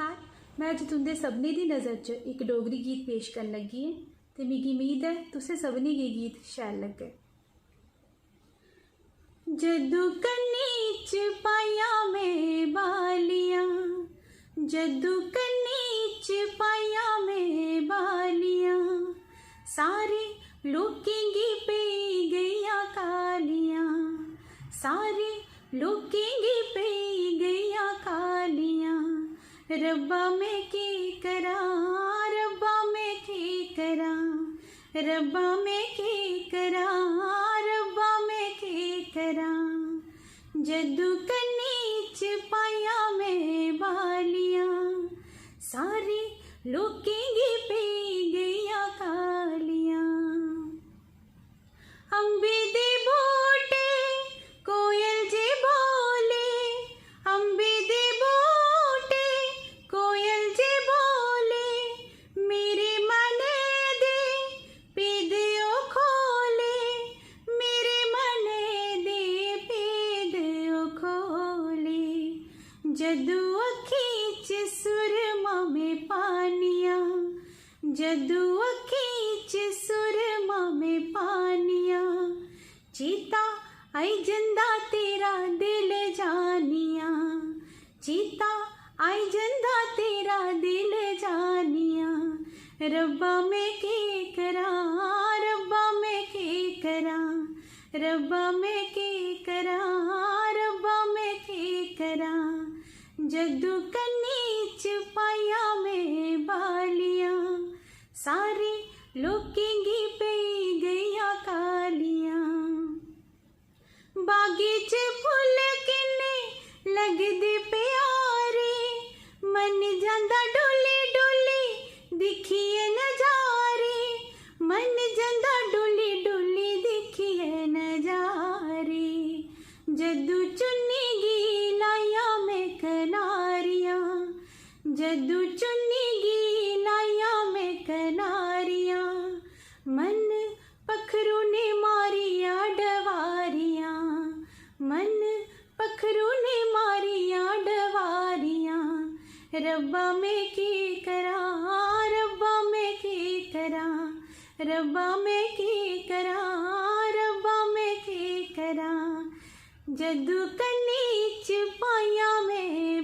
नमस्कार। मैं अज तुंदे सबने दी नज़र च एक डोगरी गीत पेश करन लगी है ते मिगी उम्मीद है तुसें सबने गी गीत शैल लग्गे। जदू कन्नी च पाया में बालियां, जदू कन्नी च पाया में बालियां, सारे लोकें गी पेई गईयां कालियां, सारे लोकें गी पेई गईयां कालियां। रब्बा मैं की करा, रब्बा मैं की करा, रब्बा मैं की करा, रब्बा मैं की करा। जदू कन्नी च पाया में बालियां, सारे लोकें गी पेई गईयां कालियां। अंबे दे बूटे कोयल जे बोले, अंबे दे बूटे कोयल जे बोले, मेरे मन दे पेदिओ खोले, मेरे मन दे पेदिओ खोले। जदू अखी च सुरमा में पानियां, जदू अखी च सुरमा में पानियां, चीता आई जंदा तेरा दिल जानिया, चीता आई जंदा तेरा दिल जानिया। रब्बा मैं की करा, रब्बा मैं की करा, रब्बा मैं की करा, रब्बा मैं की करा। जदू कन्नी च पाया में बालियां, सारे लोकें गी पेई गईयां कालियां। बागी च फुल किन्ने लगदे प्यारे, मन जांदा डोली डोली दिखिए नजारे, मन जांदा डोली डोली दिखिए नजारे। जदू चुन्नी गी लाया में कनारियां, जदू चुन्नी गी लाया में कनारियां, मन पखरू ने मारिया डवारियां, मन पखरू ने मारिया डवारियां। रब्बा मैं की करा, रब्बा मैं की करा, रब्बा मैं की करा, रब्बा मैं की करा। जदू कन्नी च पाया में